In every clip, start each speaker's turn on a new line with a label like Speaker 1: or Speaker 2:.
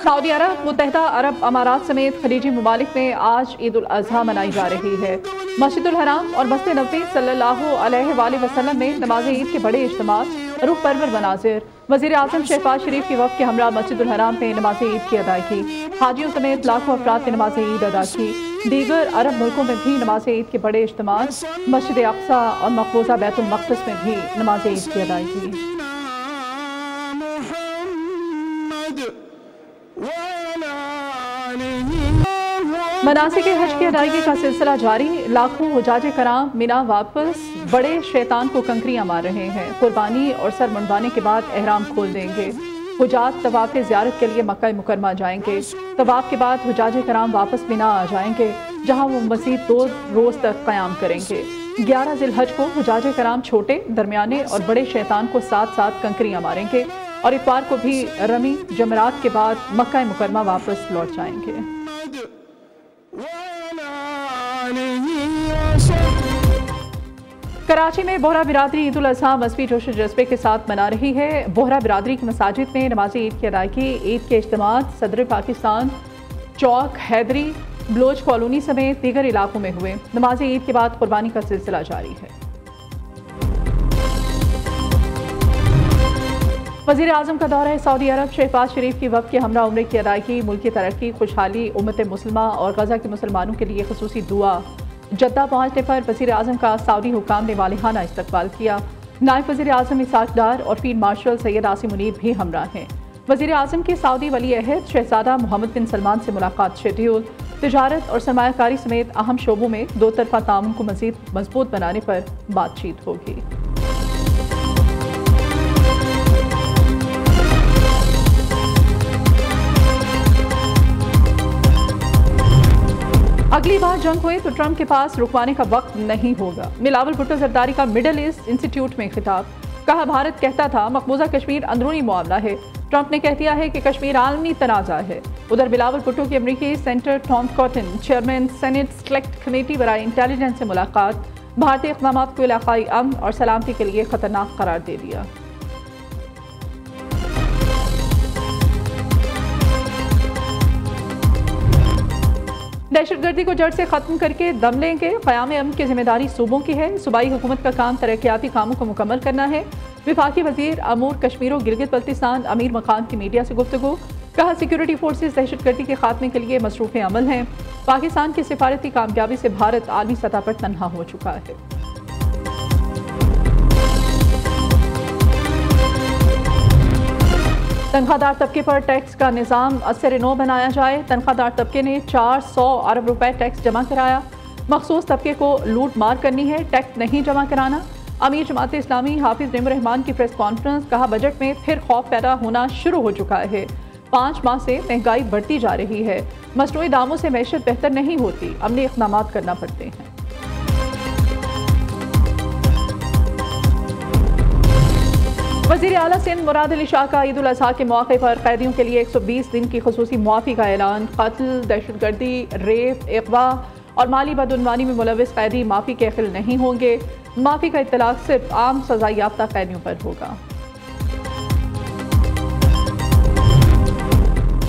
Speaker 1: Saudi अरब, मुत्तहिदा अरब अमारात समेत खलीजी ममालिक में आज ईद उल अज़हा मनाई जा रही है। मस्जिदुल हराम और मस्जिद नबवी सल्लल्लाहु अलैहि वसल्लम में नमाज ईद के बड़े इज्तिमात, रूह परवर मनाजिर। वज़ीर आज़म शहबाज शरीफ की वफ़द के हमरा मस्जिदुल हराम में नमाज ईद की अदायगी। हाजियों समेत लाखों अफराद ने नमाज ईद अदा की। दीगर अरब मुल्कों में भी नमाज ईद के बड़े इज्तिमात, मस्जिद अक़सा और मक़बूज़ा बैतुल मक़दिस में भी नमाज ईद की अदायगी। मनासिक हज की अदायगी का सिलसिला जारी। लाखों हुजाज कराम मिना वापस बड़े शैतान को कंकरियां मार रहे हैं। कुर्बानी और सर मुंडवाने के बाद एहराम खोल देंगे। हुजाज तवाफ़ ज़ियारत के लिए मक्का मुकरमा जाएंगे। तवाफ़ के बाद हुजाज कराम वापस मिना आ जाएंगे, जहां वो मज़ीद 2 रोज़ तक क़याम करेंगे। 11 ज़िलहज को हुजाज कराम छोटे, दरमियाने और बड़े शैतान को साथ साथ कंकरियां मारेंगे और इतवार को भी रमी जमरात के बाद मक्का मुकरमा वापस लौट जाएंगे। कराची में बोहरा बिरादरी ईद उल अज़हा मज़हबी जोश जज्बे के साथ मना रही है। बोहरा बिरादरी की मसाजिद में नमाज ईद की अदायगी, ईद के इज्तिमात सदर पाकिस्तान, चौक, हैदरी, बलोच कॉलोनी समेत दीगर इलाकों में हुए। नमाज ईद के बाद कुर्बानी का सिलसिला जारी है। वज़ीर आज़म का दौरा है सऊदी अरब। शहबाज शरीफ की वफ़द के हमरा उम्रे की अदायगी, मुल्क की तरक्की, खुशहाली, उम्मत मुस्लिमा और गज़ा के मुसलमानों के लिए ख़ुसूसी दुआ। जद्दा पहुँचने पर वज़ीर आज़म का सऊदी हुक्काम ने वालिहाना इस्तकबाल किया। नायब वज़ीर आज़म इसाक डार और फील्ड मार्शल सैयद आसिम मुनीर भी हमरा हैं। वज़ीर आज़म के सऊदी वली अहद शहज़ादा मोहम्मद बिन सलमान से मुलाकात शेड्यूल। तिजारत और सरमायाकारी समेत अहम शोबों में 2 तरफ़ा ताउन को मज़ीद मजबूत बनाने पर बातचीत होगी। अगली बार जंग हुए तो ट्रंप के पास रुकवाने का वक्त नहीं होगा। बिलावल भुट्टो जरदारी का मिडल ईस्ट इंस्टीट्यूट में खिताब। कहा, भारत कहता था मकबूजा कश्मीर अंदरूनी मामला है, ट्रंप ने कह दिया है कि कश्मीर आलमी तनाज़ा है। उधर बिलावल भुट्टो की अमरीकी senator Tom Cotton chairman senate select committee बराए इंटेलिजेंस से मुलाकात। भारतीय इक़दामात को इलाक़ाई अमन और सलामती के लिए खतरनाक करार दे दिया। दहशतगर्दी को जड़ से खत्म करके दम लेंगे। क़याम अमन की जिम्मेदारी सूबों की है। सूबाई हुकूमत का काम तरक्याती कामों को मुकम्मल करना है। विफाकी वज़ीर अमूर कश्मीर और गिलगित बल्तिस्तान अमीर मकान की मीडिया से गुफ्तगू। कहा, सिक्योरिटी फोर्सेस दहशतगर्दी के खात्मे के लिए मसरूफ़ अमल हैं। पाकिस्तान की सिफारती कामयाबी से भारत आलमी सतह पर तन्हा हो चुका है। तनख्वाहदार तबके पर टैक्स का निज़ाम असर नो बनाया जाए। तनख्वाहदार तबके ने 400 अरब रुपए टैक्स जमा कराया। मखसूस तबके को लूट मार करनी है, टैक्स नहीं जमा कराना। अमीर जमात इस्लामी हाफिज नेम रहमान की प्रेस कॉन्फ्रेंस। कहा, बजट में फिर खौफ पैदा होना शुरू हो चुका है। 5 माह से महंगाई बढ़ती जा रही है। मसनूई दामों से मैशत बेहतर नहीं होती, अमली इक़दामात करना पड़ते हैं। वज़ीर आला सिंध मुराद अली शाह का ईद उल अज़हा के मौके पर कैदियों के लिए 120 दिन की ख़ुसूसी मुआफ़ी का ऐलान। कत्ल, दहशतगर्दी, रेप, अगवा और माली बदउनवानी में मुलव्वस कैदी माफ़ी के अहल नहीं होंगे। माफ़ी का इत्तलाक़ सिर्फ आम सज़ा याफ्ता कैदियों पर होगा।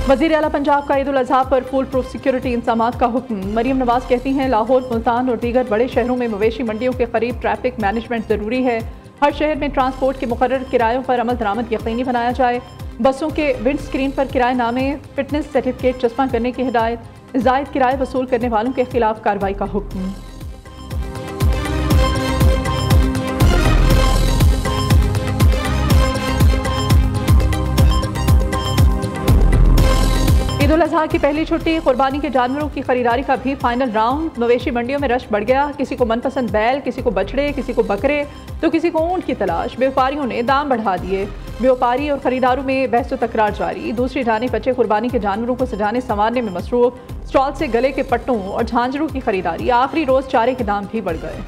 Speaker 1: वज़ीर आला पंजाब का ईद उल अज़हा पर फुल प्रूफ सिक्योरिटी इंतज़ामात का हुक्म। मरीम नवाज़ कहती हैं, लाहौर, मुल्तान और दीगर बड़े शहरों में मवेशी मंडियों के करीब ट्रैफिक मैनेजमेंट ज़रूरी है। हर शहर में ट्रांसपोर्ट के मुकर्रर किरायों पर अमल दरामद यकीनी बनाया जाए। बसों के विंड स्क्रीन पर किराएनामे, फिटनेस सर्टिफिकेट चस्पा करने की हिदायत। ज़ायद किराए वसूल करने वालों के खिलाफ कार्रवाई का हुक्म। ईद उल अज़हा की पहली छुट्टी, कुर्बानी के जानवरों की खरीदारी का भी फाइनल राउंड। मवेशी मंडियों में रश बढ़ गया। किसी को मनपसंद बैल, किसी को बछड़े, किसी को बकरे तो किसी को ऊंट की तलाश। व्यापारियों ने दाम बढ़ा दिए। व्यापारी और खरीदारों में बहस व तकरार जारी। दूसरी जानिब बच्चे कुर्बानी के जानवरों को सजाने संवारने में मसरूफ। स्टॉल से गले के पट्टों और झांझरों की खरीदारी। आखिरी रोज चारे के दाम भी बढ़ गए।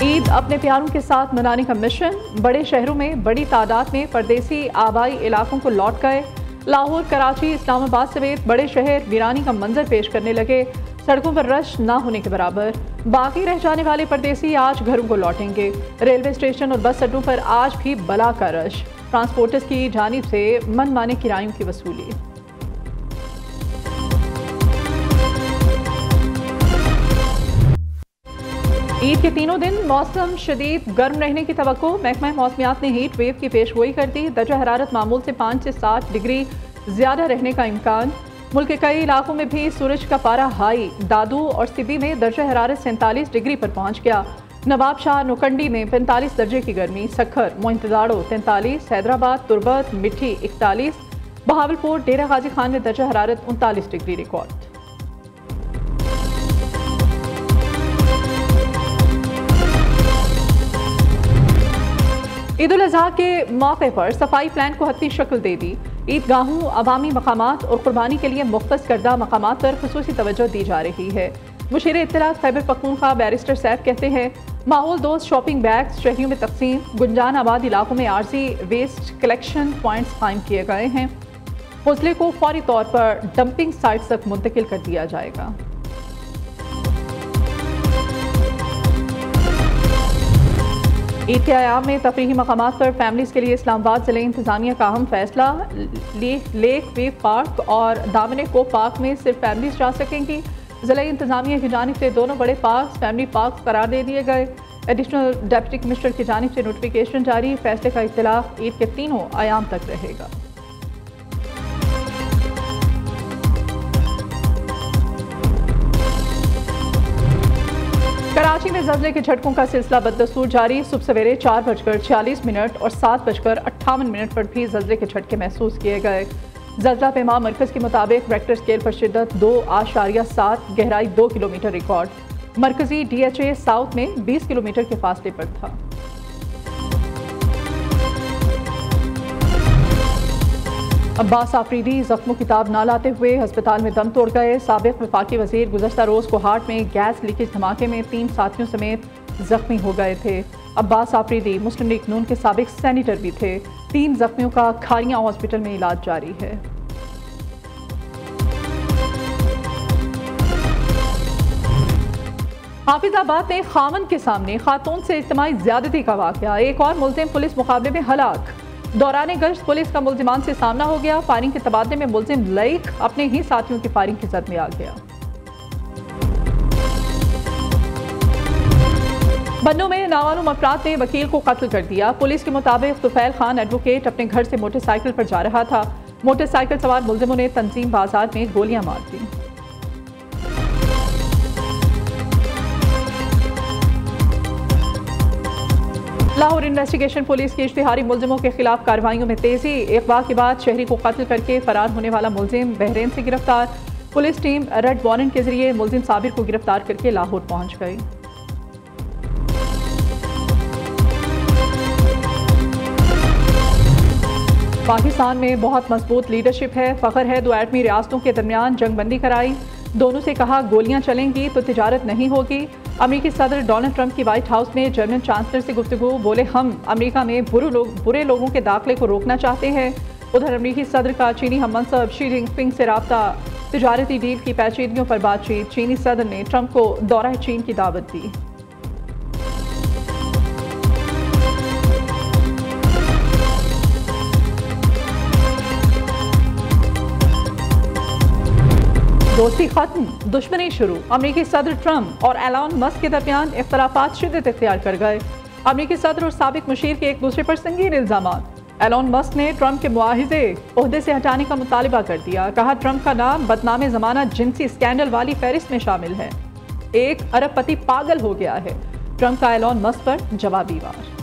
Speaker 1: ईद अपने प्यारों के साथ मनाने का मिशन। बड़े शहरों में बड़ी तादाद में परदेसी आबाई इलाकों को लौट गए। लाहौर, कराची, इस्लामाबाद समेत बड़े शहर वीरानी का मंजर पेश करने लगे। सड़कों पर रश ना होने के बराबर। बाकी रह जाने वाले परदेसी आज घरों को लौटेंगे। रेलवे स्टेशन और बस अड्डों पर आज भी बला का रश। ट्रांसपोर्टर्स की जानिब से मनमाने किरायों की वसूली। ईद के तीनों दिन मौसम शदीद गर्म रहने की तवक्को। महकमा मौसमियात ने हीट वेव की पेशगोई कर दी। दर्जा हरारत मामूल से 5 से 7 डिग्री ज्यादा रहने का इम्कान। मुल्क के कई इलाकों में भी सूरज का पारा हाई। दादू और सिबी में दर्जा हरारत 47 डिग्री पर पहुंच गया। नवाब शाह नोकंडी में 45 दर्जे की गर्मी। सखर, मोइंतदाड़ो 43, हैदराबाद, तुरबत, मिठी 41, बहावलपुर, डेरा गाजी खान में दर्जा हरारत 39 डिग्री रिकॉर्ड। ईद उल अजहा के मौके पर सफाई प्लान को हत्ती शक्ल दे दी। ईदगाहों, अवामी मकामात और कुर्बानी के लिए मुख्तस करदा मकामात पर खुसूसी तवज्जो दी जा रही है। मुशीर इत्तलात खैबर पख्तूनख्वा बैरिस्टर सैफ कहते हैं, माहौल दोस्त शॉपिंग बैग्स शहरियों में तकसीम। गुंजान आबाद इलाकों में आर्जी वेस्ट कलेक्शन पॉइंट्स कायम किए गए हैं। फजले को फौरी तौर पर डंपिंग साइट्स तक मुंतकिल कर दिया जाएगा। ईद के आयाम में तफरीही मकामात पर फैमिलीज के लिए इस्लामाबाद जिले इंतजामिया का अहम फैसला। लेक वे पार्क और दामने को पार्क में सिर्फ फैमिलीज जा सकेंगी। जिला इंतजामिया की जानिब से दोनों बड़े पार्क फैमिली पार्क करार दे दिए गए। एडिशनल डिप्टी कमिश्नर की जानिब से नोटिफिकेशन जारी। फैसले का इत्तलाक ईद के तीनों आयाम तक रहेगा। कराची में ज़ल्ज़ले के झटकों का सिलसिला बदस्तूर जारी। सुबह सवेरे 4:46 और 7:58 पर भी ज़ल्ज़ले के झटके महसूस किए गए। ज़ल्ज़ला पैमा मरकज़ के मुताबिक रेक्टर स्केल पर शिद्दत 2.7, गहराई 2 किलोमीटर रिकॉर्ड। मरकजी DHA साउथ में 20 किलोमीटर के फासले पर था। अब्बास आफरीदी जख्मों की ताब ना लाते हुए अस्पताल में दम तोड़ गए। साबिक वफाकी वजीर गुज़श्ता रोज़ को हार्ट में गैस लीकेज धमाके में 3 साथियों समेत जख्मी हो गए थे। अब्बास आफरीदी मुस्लिम लीग नून के साबिक सेनेटर भी थे। 3 जख्मियों का खारियां हॉस्पिटल में इलाज जारी है। हाफिजाबाद में खामन के सामने खातून से इज्तिमाई ज्यादती का वाकया। एक और मुल्जिम पुलिस मुकाबले में हलाक। दौरान गश्त पुलिस का मुल्जिमान से सामना हो गया। फायरिंग के तबादले में मुल्जिम लईक अपने ही साथियों की फायरिंग की जद में आ गया। बन्नू में नामालूम अफराद ने वकील को कत्ल कर दिया। पुलिस के मुताबिक तुफैल खान एडवोकेट अपने घर से मोटरसाइकिल पर जा रहा था। मोटरसाइकिल सवार मुल्जिमों ने तंजीम बाजार में गोलियां मार दी। लाहौर इन्वेस्टिगेशन पुलिस की इश्तिहारी मुल्जिमों के खिलाफ कार्रवाइयों में तेजी। अगवा के बाद शहरी को कत्ल करके फरार होने वाला मुल्जिम बहरीन से गिरफ्तार। पुलिस टीम रेड वारंट के जरिए मुल्जिम साबिर को गिरफ्तार करके लाहौर पहुंच गई। पाकिस्तान में बहुत मजबूत लीडरशिप है। फख्र है 2 एटमी रियासतों के दरमियान जंगबंदी कराई। दोनों से कहा गोलियां चलेंगी तो तिजारत नहीं होगी। अमेरिकी सदर डोनाल्ड ट्रंप की व्हाइट हाउस में जर्मन चांसलर से गुफ्तगू। बोले हम अमेरिका में बुरे लोगों के दाखिले को रोकना चाहते हैं। उधर अमेरिकी सदर का चीनी हममंसब शी जिनपिंग से राब्ता। तिजारती डील की पेचीदगियों पर बातचीत। चीनी सदर ने ट्रंप को दौरा चीन की दावत दी। दोस्ती खत्म, दुश्मनी शुरू। अमेरिकी सदर ट्रंप और एलॉन मस्क के दरमियान इख्तलाफात शिद्दत इख्तियार कर गए। अमेरिकी सदर और साबिक मुशीर के एक दूसरे पर संगीन इल्जामात। एलॉन मस्क ने ट्रंप के मुआहिदे ओहदे से हटाने का मुतालिबा कर दिया। कहा ट्रंप का नाम बदनामे ज़माना जिनसी स्कैंडल वाली फहरिस्त में शामिल है। एक अरबपति पागल हो गया है। ट्रंप का एलॉन मस्क पर जवाबी वार।